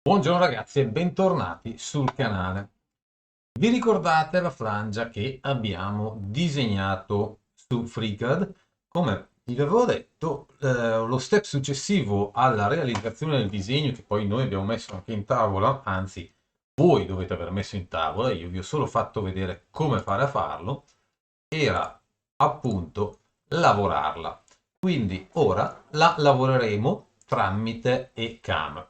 Buongiorno ragazzi e bentornati sul canale. Vi ricordate la flangia che abbiamo disegnato su FreeCAD? Come vi avevo detto, lo step successivo alla realizzazione del disegno, che poi noi abbiamo messo anche in tavola, anzi voi dovete aver messo in tavola, io vi ho solo fatto vedere come fare a farlo, era appunto lavorarla. Quindi ora la lavoreremo tramite eCam,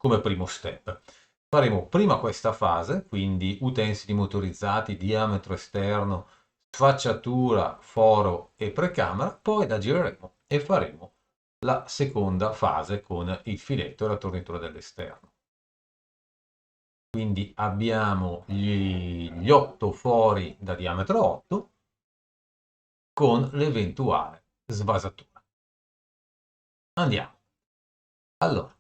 come primo step. Faremo prima questa fase, quindi utensili motorizzati, diametro esterno, sfacciatura, foro e precamera, poi la gireremo e faremo la seconda fase con il filetto e la tornitura dell'esterno. Quindi abbiamo gli 8 fori da diametro 8 con l'eventuale svasatura. Andiamo. Allora,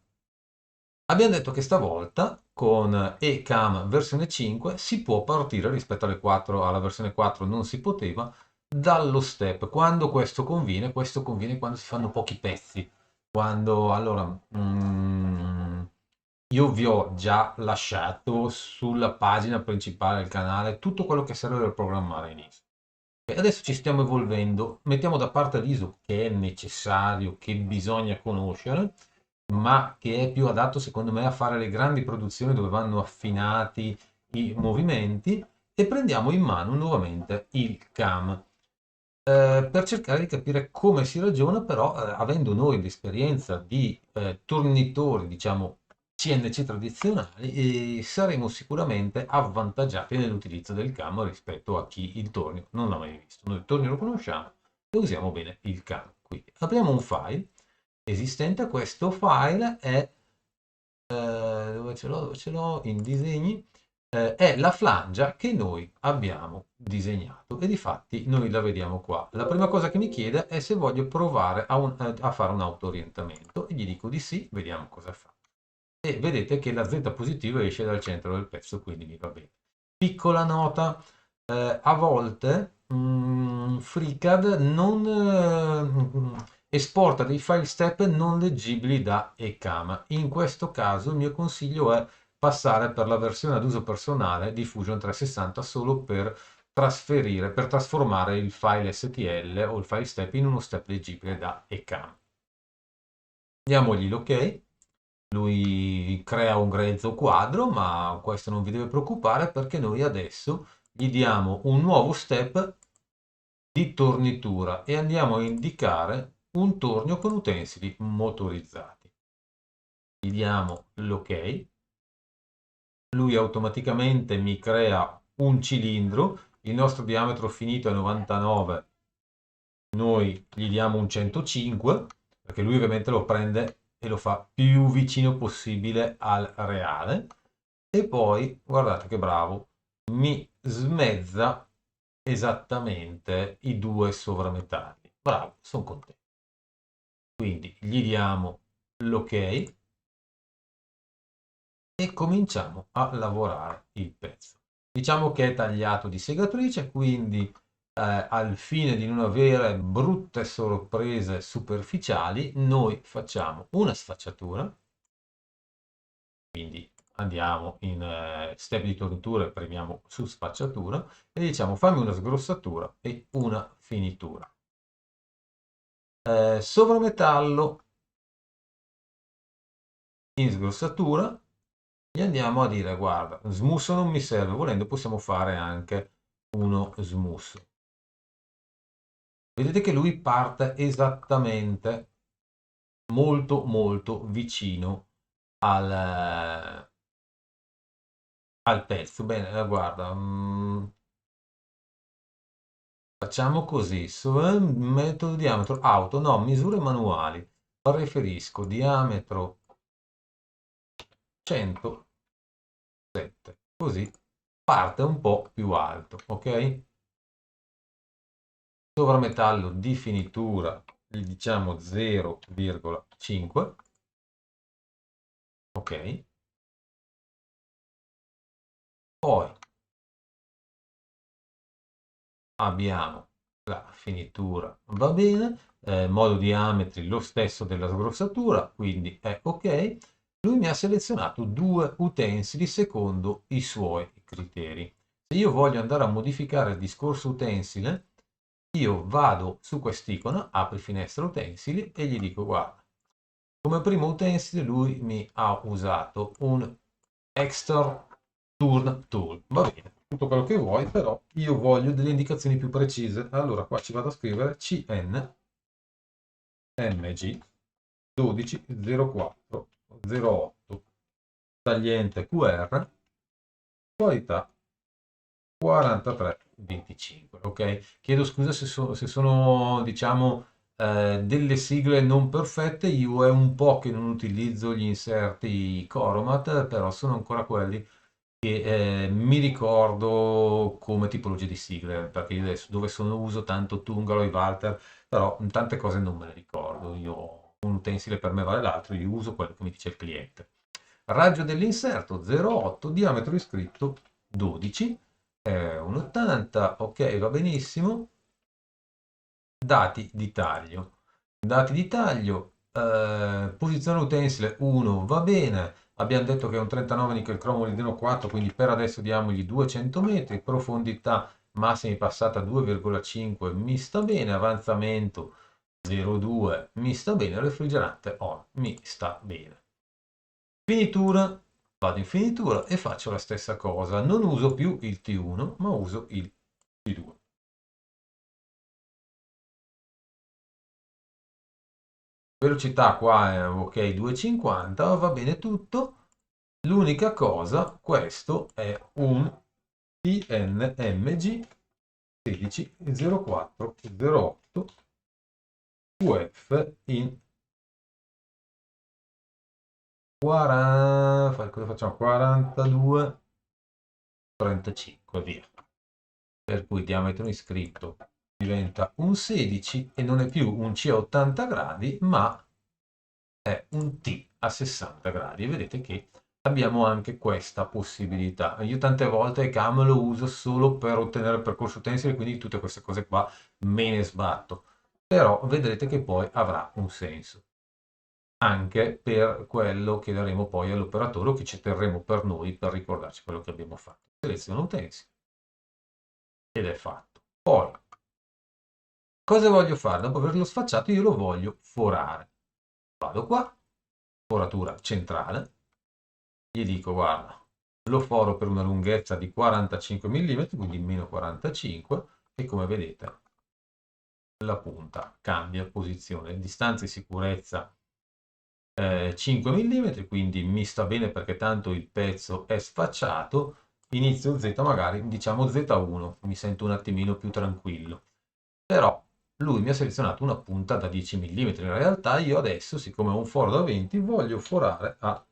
abbiamo detto che stavolta con eCam versione 5 si può partire rispetto alla versione 4 non si poteva, dallo step. Quando questo conviene quando si fanno pochi pezzi. Quando, allora, io vi ho già lasciato sulla pagina principale del canale tutto quello che serve per programmare in ISO. E adesso ci stiamo evolvendo, mettiamo da parte l'ISO che è necessario, che bisogna conoscere, ma che è più adatto secondo me a fare le grandi produzioni dove vanno affinati i movimenti e prendiamo in mano nuovamente il CAM per cercare di capire come si ragiona, però avendo noi l'esperienza di tornitori, diciamo CNC tradizionali, saremo sicuramente avvantaggiati nell'utilizzo del CAM rispetto a chi il tornio non l'ha mai visto. Noi il tornio lo conosciamo e usiamo bene il CAM. Quindi apriamo un file esistente, questo file è dove ce l'ho? Dove ce l'ho? In disegni. È la flangia che noi abbiamo disegnato e difatti noi la vediamo qua. La prima cosa che mi chiede è se voglio provare a fare un auto-orientamento e gli dico di sì, vediamo cosa fa. E vedete che la Z positiva esce dal centro del pezzo, quindi mi va bene. Piccola nota, a volte FreeCAD non esporta dei file step non leggibili da eCam. In questo caso il mio consiglio è passare per la versione ad uso personale di Fusion 360 solo per trasformare il file STL o il file step in uno step leggibile da eCam. Diamogli l'ok. Lui crea un grezzo quadro, ma questo non vi deve preoccupare perché noi adesso gli diamo un nuovo step di tornitura e andiamo a indicare un tornio con utensili motorizzati. Gli diamo l'ok, lui automaticamente mi crea un cilindro, il nostro diametro finito è 99, noi gli diamo un 105 perché lui ovviamente lo prende e lo fa più vicino possibile al reale e poi guardate che bravo, mi smezza esattamente i due sovrametalli. Bravo, sono contento. Quindi gli diamo l'ok e cominciamo a lavorare il pezzo. Diciamo che è tagliato di segatrice, quindi al fine di non avere brutte sorprese superficiali, noi facciamo una sfacciatura, quindi andiamo in step di tornitura e premiamo su sfacciatura e diciamo fammi una sgrossatura e una finitura. Sovrametallo in sgrossatura gli andiamo a dire guarda, smusso non mi serve, volendo possiamo fare anche uno smusso. Vedete che lui parte esattamente molto molto vicino al pezzo. Bene, guarda, facciamo così, metodo diametro auto, no, misure manuali, preferisco diametro 107, così parte un po' più alto, ok? Sovrametallo di finitura, gli diciamo 0,5, ok? Poi abbiamo la finitura, va bene, modo diametri lo stesso della sgrossatura, quindi è ok. lui mi ha selezionato 2 utensili secondo i suoi criteri. Se io voglio andare a modificare il discorso utensile, io vado su quest'icona, apri finestra utensili e gli dico guarda, come primo utensile lui mi ha usato un Extra Turn Tool. Va bene, tutto quello che vuoi, però io voglio delle indicazioni più precise. Allora qua ci vado a scrivere CN MG 120408 tagliente QR qualità 4325. Ok, chiedo scusa se sono diciamo delle sigle non perfette. Io è un po' che non utilizzo gli inserti Coromat, però sono ancora quelli che mi ricordo come tipologia di sigle, perché io adesso dove sono uso tanto Tungalo e Walter, però tante cose non me le ricordo. Io un utensile per me vale l'altro, io uso quello che mi dice il cliente. Raggio dell'inserto 0,8, diametro iscritto 12, un 80, ok, va benissimo. Dati di taglio. Dati di taglio, posizione utensile 1 va bene, abbiamo detto che è un 39 nickel cromo molibdeno 4, quindi per adesso diamogli 200 metri, profondità massimi passata 2,5 mi sta bene, avanzamento 0,2 mi sta bene, refrigerante on mi sta bene. Finitura, vado in finitura e faccio la stessa cosa, non uso più il T1 ma uso il T2. Velocità qua è ok 2,50, va bene tutto. L'unica cosa, questo è un INMG 160408 UF in 40, cosa facciamo? 42, 35, via. Per cui diametro iscritto diventa un 16 e non è più un C a 80 gradi, ma è un T a 60 gradi. E vedete che abbiamo anche questa possibilità. Io tante volte CAM lo uso solo per ottenere il percorso utensile, quindi tutte queste cose qua me ne sbatto. Però vedrete che poi avrà un senso. Anche per quello che daremo poi all'operatore o che ci terremo per noi per ricordarci quello che abbiamo fatto. Seleziono utensile ed è fatto. Poi, cosa voglio fare? Dopo averlo sfacciato io lo voglio forare. Vado qua, foratura centrale, gli dico guarda, lo foro per una lunghezza di 45 mm, quindi meno 45, e come vedete la punta cambia posizione. Distanza di sicurezza 5 mm, quindi mi sta bene perché tanto il pezzo è sfacciato. Inizio Z magari, diciamo Z1, mi sento un attimino più tranquillo. Però lui mi ha selezionato una punta da 10 mm, in realtà io adesso, siccome ho un foro da 20, voglio forare a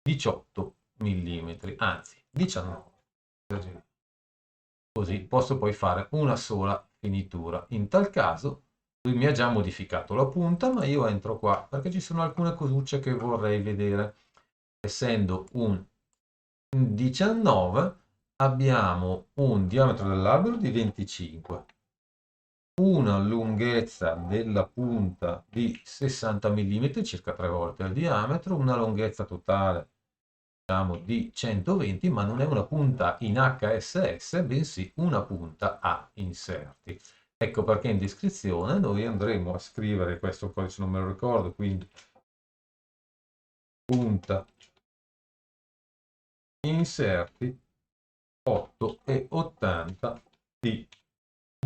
18 mm, anzi 19. Così posso poi fare una sola finitura. In tal caso lui mi ha già modificato la punta, ma io entro qua perché ci sono alcune cosucce che vorrei vedere. Essendo un 19 abbiamo un diametro dell'albero di 25, una lunghezza della punta di 60 mm, circa 3 volte il diametro, una lunghezza totale diciamo di 120, ma non è una punta in HSS, bensì una punta a inserti. Ecco perché in descrizione noi andremo a scrivere questo codice, non me lo ricordo, quindi punta inserti 8,80 di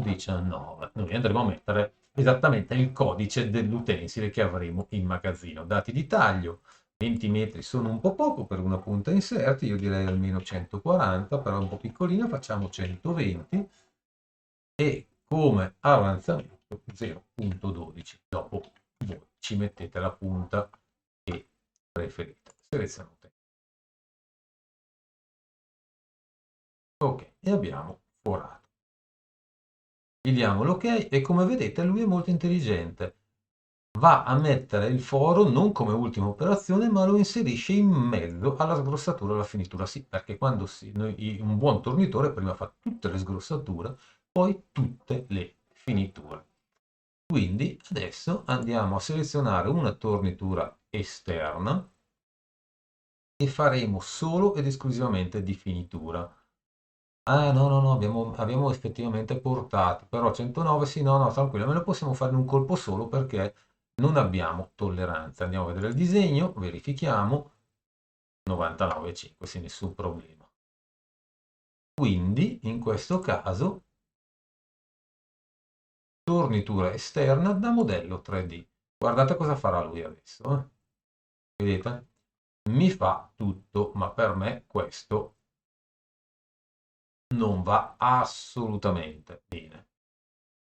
19. Noi andremo a mettere esattamente il codice dell'utensile che avremo in magazzino. Dati di taglio, 20 metri sono un po' poco per una punta inserti, io direi almeno 140, però è un po' piccolina, facciamo 120 e come avanzamento 0,12. Dopo voi ci mettete la punta che preferite. Selezionate. Ok, e abbiamo forato. Gli diamo l'ok e come vedete lui è molto intelligente. Va a mettere il foro non come ultima operazione, ma lo inserisce in mezzo alla sgrossatura e alla finitura. Sì, perché quando un buon tornitore prima fa tutte le sgrossature, poi tutte le finiture. Quindi adesso andiamo a selezionare una tornitura esterna e faremo solo ed esclusivamente di finitura. Ah, no, no, no, abbiamo effettivamente portato, però 109 sì, no, no, tranquillo, me lo possiamo fare in un colpo solo perché non abbiamo tolleranza. Andiamo a vedere il disegno, verifichiamo, 99,5, sì, nessun problema. Quindi, in questo caso, tornitura esterna da modello 3D. Guardate cosa farà lui adesso. Vedete? Mi fa tutto, ma per me questo non va assolutamente bene.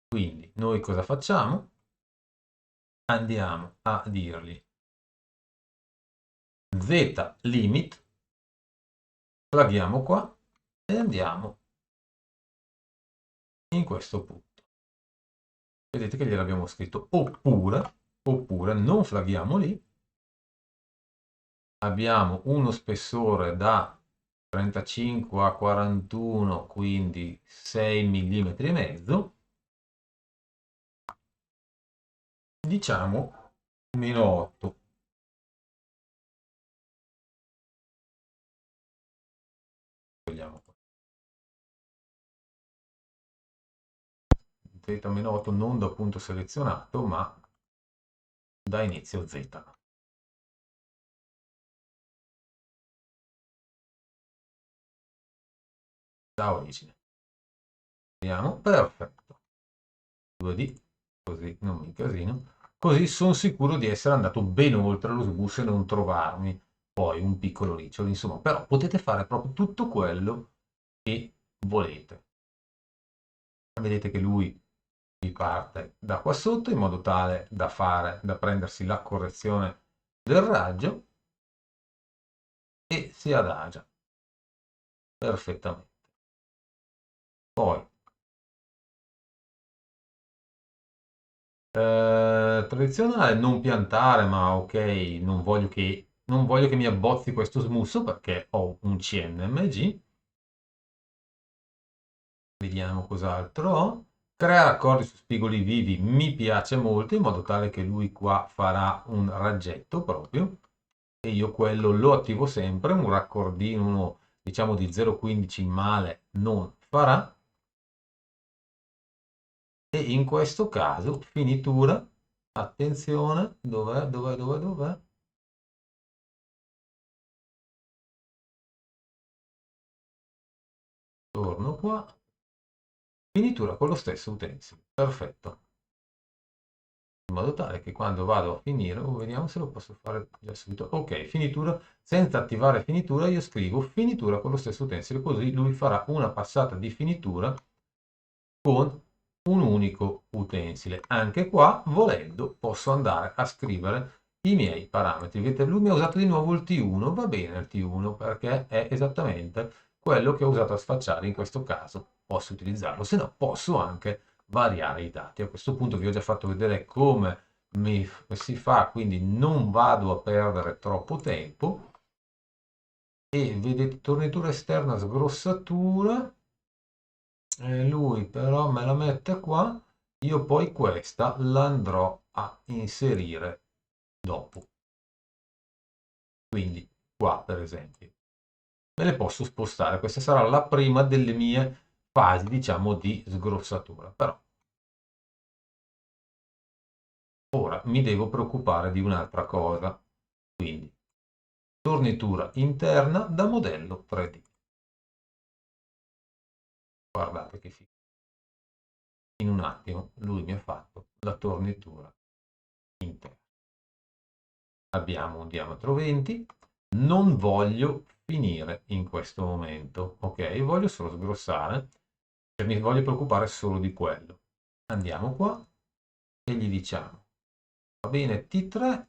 Quindi noi cosa facciamo? Andiamo a dirgli z limit, flaghiamo qua e andiamo in questo punto. Vedete che gliel'abbiamo scritto oppure non flaghiamo lì, abbiamo uno spessore da 35 a 41, quindi 6 mm e mezzo, diciamo meno 8. Togliamo qua. Z-8 non da punto selezionato, ma da inizio Z. Da origine. Vediamo, perfetto. 2D, così non mi incasino. Così sono sicuro di essere andato ben oltre lo sbus e non trovarmi poi un piccolo ricciolo. Insomma, però potete fare proprio tutto quello che volete. Vedete che lui vi parte da qua sotto in modo tale da prendersi la correzione del raggio e si adagia perfettamente. Poi tradizionale non piantare, ma ok, non voglio che mi abbozzi questo smusso perché ho un CNMG. Vediamo cos'altro ho. Creare accordi su spigoli vivi mi piace molto, in modo tale che lui qua farà un raggetto proprio. E io quello lo attivo sempre, un raccordino, uno diciamo di 0,15 male non farà. E in questo caso, finitura, attenzione, dov'è? Torno qua, finitura con lo stesso utensile, perfetto. In modo tale che quando vado a finire, vediamo se lo posso fare già subito. Ok, finitura, senza attivare finitura, io scrivo finitura con lo stesso utensile, così lui farà una passata di finitura con un unico utensile. Anche qua, volendo, posso andare a scrivere i miei parametri. Vedete, lui mi ha usato di nuovo il T1, va bene il T1 perché è esattamente quello che ho usato a sfacciare in questo caso. Posso utilizzarlo, se no posso anche variare i dati. A questo punto vi ho già fatto vedere come si fa, quindi non vado a perdere troppo tempo. E vedete, tornitura esterna, sgrossatura. Lui però me la mette qua, io poi questa l'andrò a inserire dopo. Quindi qua per esempio me le posso spostare, questa sarà la prima delle mie fasi diciamo di sgrossatura, però ora mi devo preoccupare di un'altra cosa, quindi tornitura interna da modello 3D. Guardate che figo. In un attimo lui mi ha fatto la tornitura interna. Abbiamo un diametro 20, non voglio finire in questo momento, ok? Voglio solo sgrossare e mi voglio preoccupare solo di quello. Andiamo qua e gli diciamo, va bene T3,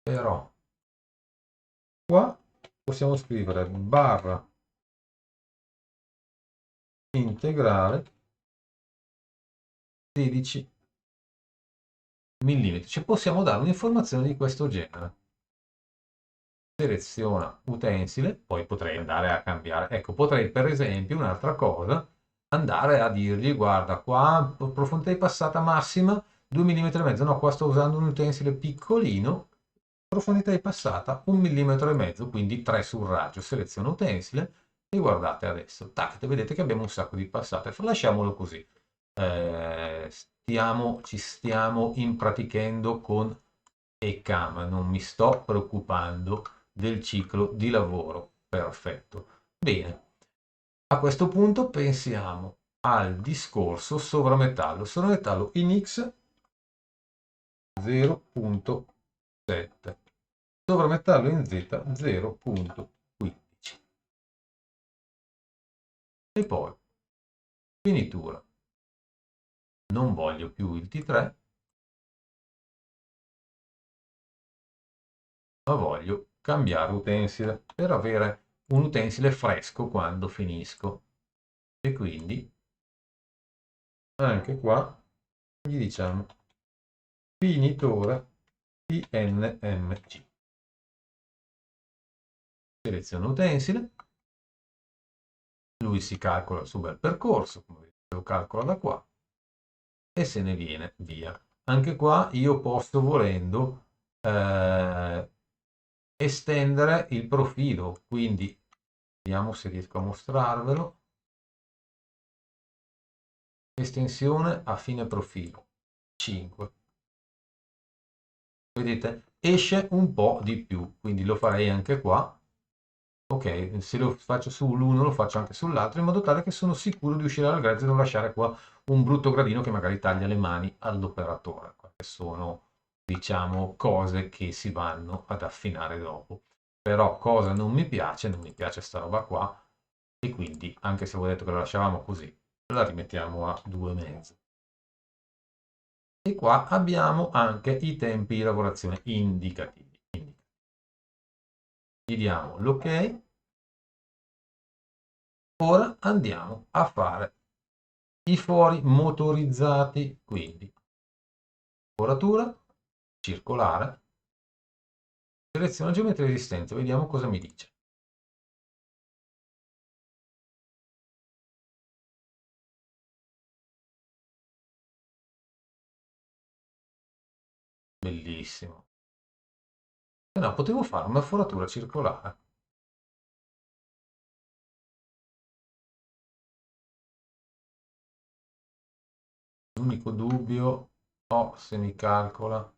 però qua possiamo scrivere barra integrale 16 mm, ci possiamo dare un'informazione di questo genere. Seleziona utensile, poi potrei andare a cambiare, ecco, potrei per esempio un'altra cosa, andare a dirgli, guarda, qua profondità di passata massima 2 mm e mezzo, no, qua sto usando un utensile piccolino, profondità di passata 1,5 mm, quindi 3 sul raggio, seleziono utensile e guardate adesso, tac, vedete che abbiamo un sacco di passate, lasciamolo così. Ci stiamo impratichendo con ECAM, non mi sto preoccupando del ciclo di lavoro. Perfetto. Bene, a questo punto pensiamo al discorso sovrametallo. Sovrametallo in X 0.7. Sovrametallo in Z 0.15. E poi finitura. Non voglio più il T3, ma voglio cambiare utensile per avere un utensile fresco quando finisco. E quindi anche qua gli diciamo finitore PNMG. Seleziono utensile, lui si calcola il suo bel percorso, come vedete lo calcola da qua e se ne viene via. Anche qua io posso, volendo, estendere il profilo, quindi vediamo se riesco a mostrarvelo. Estensione a fine profilo 5. Vedete, esce un po' di più, quindi lo farei anche qua. Ok, se lo faccio sull'uno lo faccio anche sull'altro, in modo tale che sono sicuro di uscire dal grezzo e non lasciare qua un brutto gradino che magari taglia le mani all'operatore. Queste sono, diciamo, cose che si vanno ad affinare dopo. Però cosa non mi piace? Non mi piace sta roba qua, e quindi, anche se avevo detto che la lasciavamo così, la rimettiamo a 2,5. E qua abbiamo anche i tempi di lavorazione indicativi. Gli diamo l'ok. Ora andiamo a fare i fori motorizzati, quindi foratura, circolare, seleziona geometria esistente, vediamo cosa mi dice. Bellissimo. E no, potevo fare una foratura circolare. L'unico dubbio ho se mi calcola.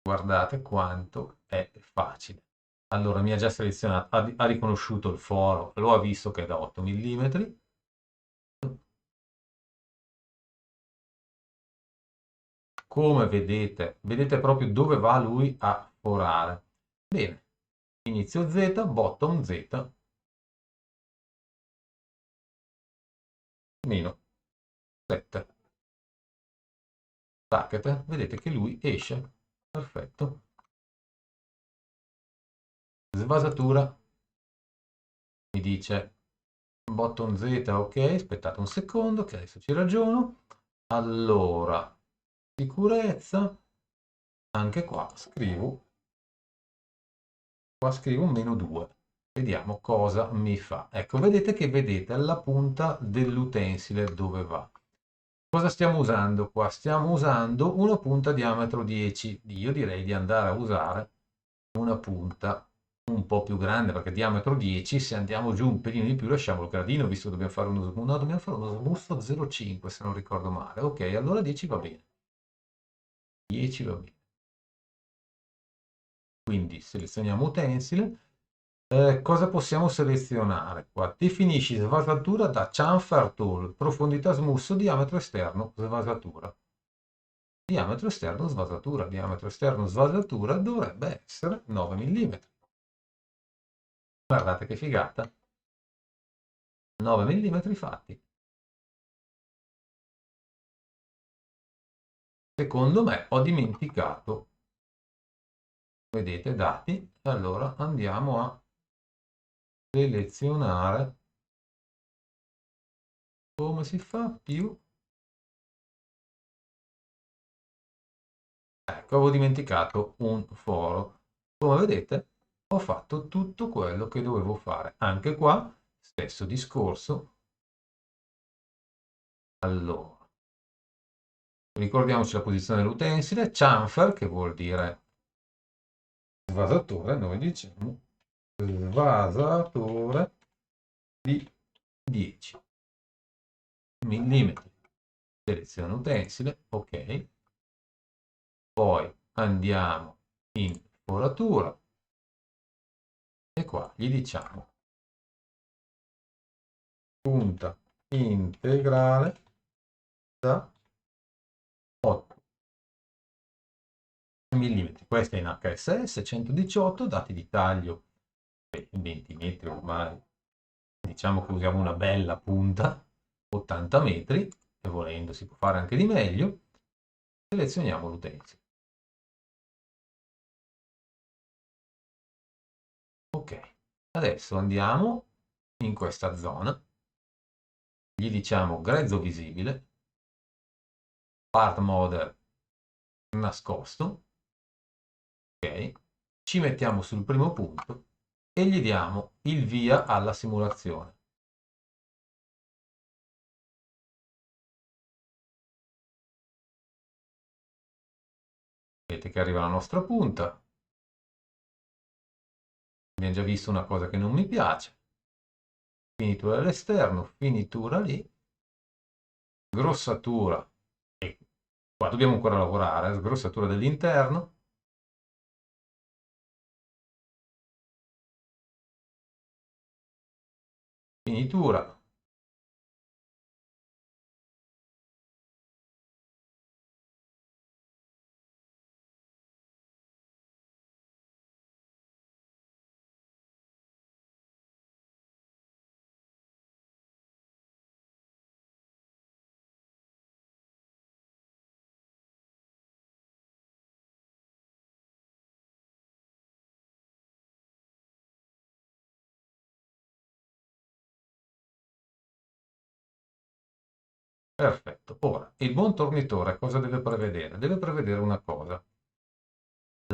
Guardate quanto è facile. Allora, mi ha già selezionato, ha riconosciuto il foro, lo ha visto che è da 8 mm. Come vedete, vedete proprio dove va lui a forare. Bene, inizio Z, bottom Z, meno 7. Taccate, vedete che lui esce. Perfetto. Svasatura, mi dice bottom Z, ok, aspettate un secondo che adesso ci ragiono. Allora, sicurezza, anche qua scrivo meno 2. Vediamo cosa mi fa. Ecco, vedete che vedete alla punta dell'utensile dove va. Cosa stiamo usando qua? Stiamo usando una punta diametro 10. Io direi di andare a usare una punta un po' più grande, perché diametro 10, se andiamo giù un pelino di più lasciamo il gradino, visto che dobbiamo fare dobbiamo fare uno smusso 0,5 se non ricordo male. Ok, allora 10 va bene. 10 va bene. Quindi selezioniamo utensile. Cosa possiamo selezionare qua? Definisci svasatura da chamfer tool, profondità smusso, diametro esterno, svasatura. Diametro esterno, svasatura. Diametro esterno, svasatura dovrebbe essere 9 mm. Guardate che figata. 9 mm fatti. Secondo me ho dimenticato, vedete, dati. Allora andiamo a selezionare. Come si fa più? Ecco, avevo dimenticato un foro. Come vedete, ho fatto tutto quello che dovevo fare. Anche qua, stesso discorso. Allora, Ricordiamoci la posizione dell'utensile, chamfer, che vuol dire svasatore, noi diciamo svasatore di 10 mm. Seleziono utensile, ok. Poi andiamo in foratura e qua gli diciamo punta integrale da 8 mm. Questa è in HSS 118, dati di taglio 20 metri ormai. Diciamo che usiamo una bella punta, 80 metri, e volendo si può fare anche di meglio. Selezioniamo l'utensile. Ok, adesso andiamo in questa zona, gli diciamo grezzo visibile, part model nascosto, ok, ci mettiamo sul primo punto e gli diamo il via alla simulazione. Vedete che arriva la nostra punta, abbiamo già visto una cosa che non mi piace, finitura all'esterno, finitura lì, grossatura, e qua dobbiamo ancora lavorare, sgrossatura dell'interno, finitura, perfetto. Ora, il buon tornitore cosa deve prevedere? Deve prevedere una cosa,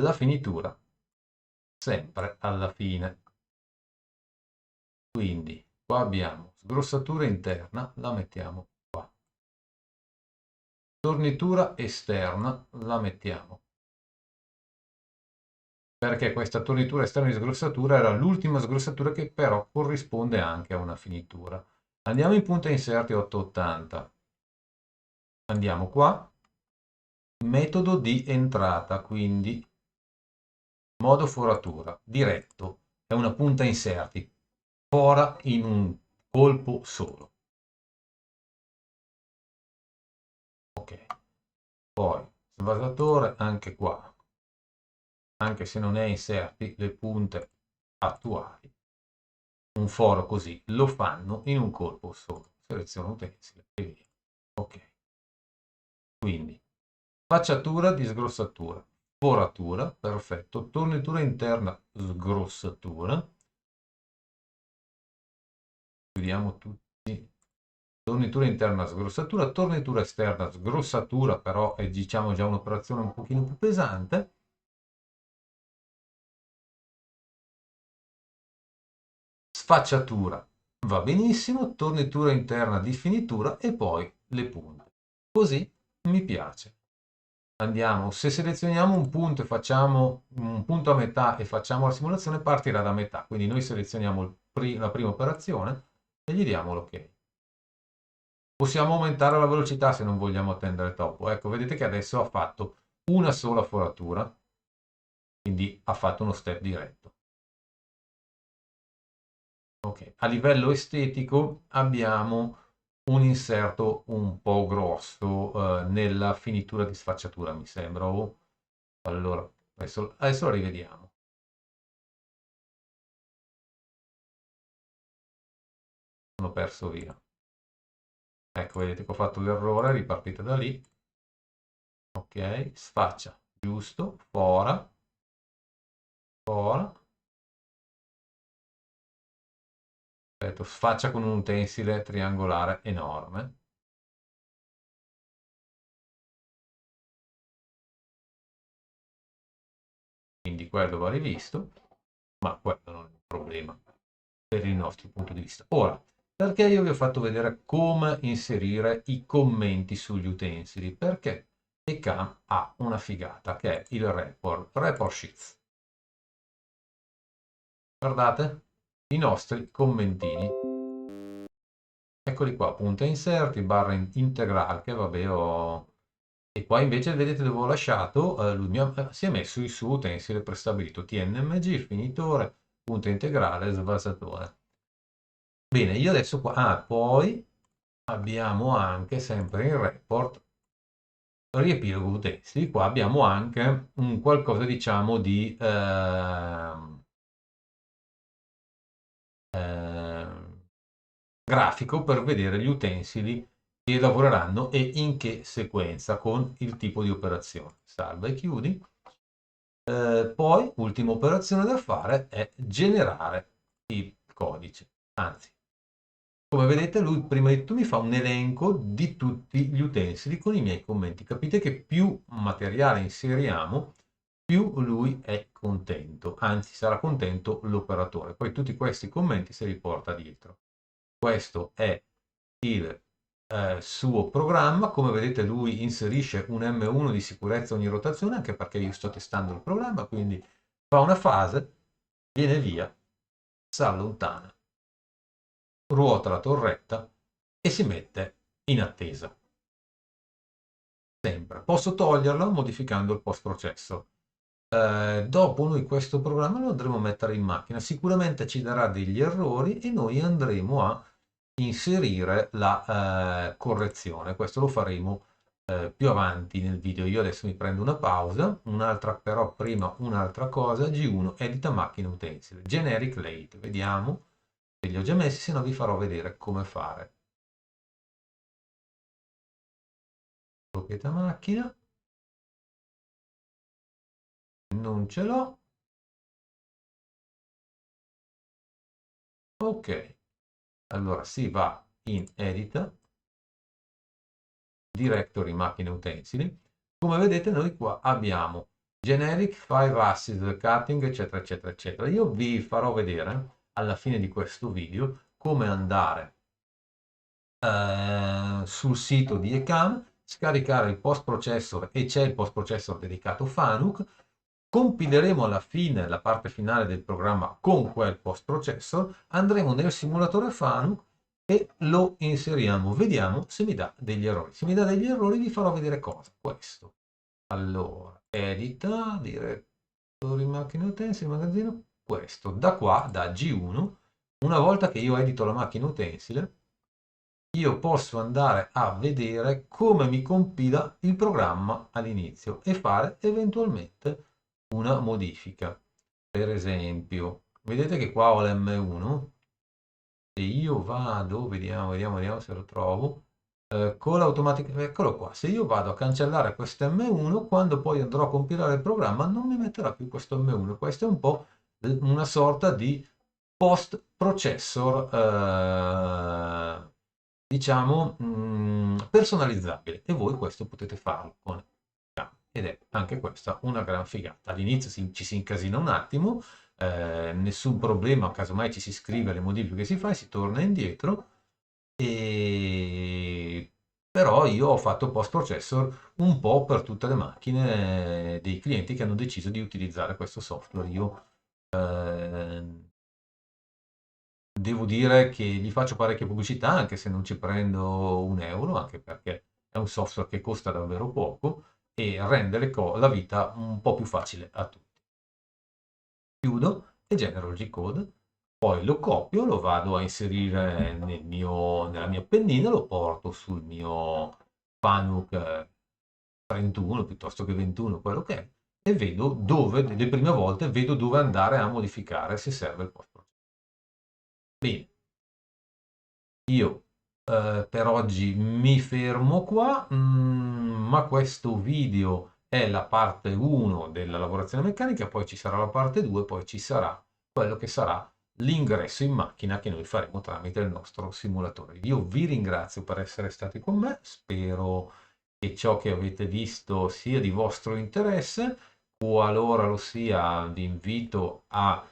la finitura, sempre alla fine. Quindi qua abbiamo sgrossatura interna, la mettiamo qua. Tornitura esterna, la mettiamo. Perché questa tornitura esterna di sgrossatura era l'ultima sgrossatura che però corrisponde anche a una finitura. Andiamo in punta inserti 880. Andiamo qua, metodo di entrata, quindi modo foratura, diretto, è una punta inserti, fora in un colpo solo. Ok, poi svasatore anche qua, anche se non è inserti, le punte attuali, un foro così, lo fanno in un colpo solo. Seleziono utensile e via. Ok, quindi facciatura di sgrossatura, foratura, perfetto, tornitura interna, sgrossatura, chiudiamo tutti, tornitura interna, sgrossatura, tornitura esterna, sgrossatura, però è diciamo già un'operazione un pochino più pesante, sfacciatura, va benissimo, tornitura interna di finitura e poi le punte. Così mi piace. Andiamo, se selezioniamo un punto e facciamo un punto a metà e facciamo la simulazione, partirà da metà. Quindi noi selezioniamo la prima operazione e gli diamo l'ok. Possiamo aumentare la velocità se non vogliamo attendere troppo. Ecco, vedete che adesso ha fatto una sola foratura, quindi ha fatto uno step diretto. Ok, a livello estetico abbiamo un inserto un po' grosso nella finitura di sfacciatura, mi sembra. Allora, adesso lo rivediamo. Sono perso via. Ecco, vedete che ho fatto l'errore, ripartite da lì. Ok, sfaccia, giusto, fora, fora. Aspetta, sfaccia con un utensile triangolare enorme. Quindi quello va rivisto, ma quello non è un problema per il nostro punto di vista. Ora, perché io vi ho fatto vedere come inserire i commenti sugli utensili? Perché e CAM ha una figata che è il report sheets. Guardate i nostri commentini. Eccoli qua, punta inserti, barra integrale, che vabbè E qua invece vedete dove ho lasciato, lui si è messo il suo utensile prestabilito TNMG, finitore, punta integrale, svasatore. Bene, io adesso qua, poi abbiamo anche sempre il report riepilogo utensili. Qua abbiamo anche un qualcosa diciamo di grafico per vedere gli utensili che lavoreranno e in che sequenza con il tipo di operazione. Salva e chiudi. Poi, ultima operazione da fare è generare il codice. Anzi, come vedete, lui prima di tutto mi fa un elenco di tutti gli utensili con i miei commenti. Capite che più materiale inseriamo, più lui è contento, anzi sarà contento l'operatore. Poi tutti questi commenti si riporta dietro. Questo è il suo programma. Come vedete lui inserisce un M1 di sicurezza ogni rotazione, anche perché io sto testando il programma, quindi fa una fase, viene via, si allontana, ruota la torretta e si mette in attesa. Sempre. Posso toglierlo modificando il post processo. Dopo noi questo programma lo andremo a mettere in macchina, sicuramente ci darà degli errori e noi andremo a inserire la correzione. Questo lo faremo più avanti nel video. Io adesso mi prendo una pausa, un'altra però prima un'altra cosa, G1 edita macchina utensile, generic late, vediamo se li ho già messi, se no vi farò vedere come fare. Proprietà macchina, non ce l'ho. Ok, allora si va in edita, directory macchine utensili. Come vedete noi qua abbiamo generic 5 assist cutting eccetera eccetera eccetera. Io vi farò vedere alla fine di questo video come andare sul sito di ECAM, scaricare il post processor e c'è il post processor dedicato Fanuc. Compileremo alla fine la parte finale del programma con quel post processor, andremo nel simulatore Fanuc e lo inseriamo, vediamo se mi dà degli errori. Se mi dà degli errori vi farò vedere cosa. Questo. Allora, edita, direttori macchine utensili, magazzino, questo. Da qua, da G1, una volta che io edito la macchina utensile, io posso andare a vedere come mi compila il programma all'inizio e fare eventualmente una modifica. Per esempio, vedete che qua ho l'M1, se io vado, vediamo se lo trovo, con l'automatica, eccolo qua, se io vado a cancellare questo M1, quando poi andrò a compilare il programma non mi metterà più questo M1, questo è un po' una sorta di post processor, diciamo, personalizzabile e voi questo potete farlo con ed è anche questa una gran figata. All'inizio ci si incasina un attimo, nessun problema, casomai ci si scrive le modifiche che si fa e si torna indietro. E però io ho fatto post processor un po' per tutte le macchine dei clienti che hanno deciso di utilizzare questo software. Io devo dire che gli faccio parecchie pubblicità, anche se non ci prendo un euro, anche perché è un software che costa davvero poco e rende la vita un po' più facile a tutti. Chiudo e genero il G-code, poi lo copio, lo vado a inserire nella mia pennina, lo porto sul mio Fanuc 31 piuttosto che 21, quello che è, e vedo dove, le prime volte, vedo dove andare a modificare se serve il post processing. Bene, io per oggi mi fermo qua, ma questo video è la parte 1 della lavorazione meccanica, poi ci sarà la parte 2, poi ci sarà quello che sarà l'ingresso in macchina che noi faremo tramite il nostro simulatore. Io vi ringrazio per essere stati con me, spero che ciò che avete visto sia di vostro interesse. Qualora lo sia, vi invito a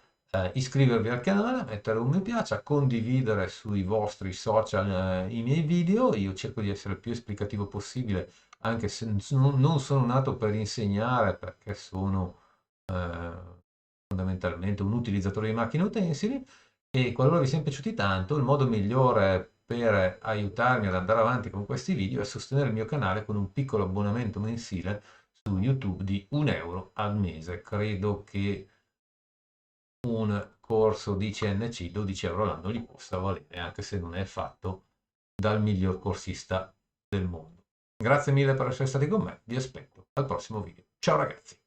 iscrivervi al canale, mettere un mi piace, a condividere sui vostri social i miei video. Io cerco di essere il più esplicativo possibile anche se non sono nato per insegnare, perché sono fondamentalmente un utilizzatore di macchine utensili, e qualora vi siano piaciuti tanto, il modo migliore per aiutarmi ad andare avanti con questi video è sostenere il mio canale con un piccolo abbonamento mensile su YouTube di 1 € al mese. Credo che un corso di CNC 12 € l'anno gli possa valere, anche se non è fatto dal miglior corsista del mondo. Grazie mille per essere stati con me, vi aspetto al prossimo video. Ciao ragazzi!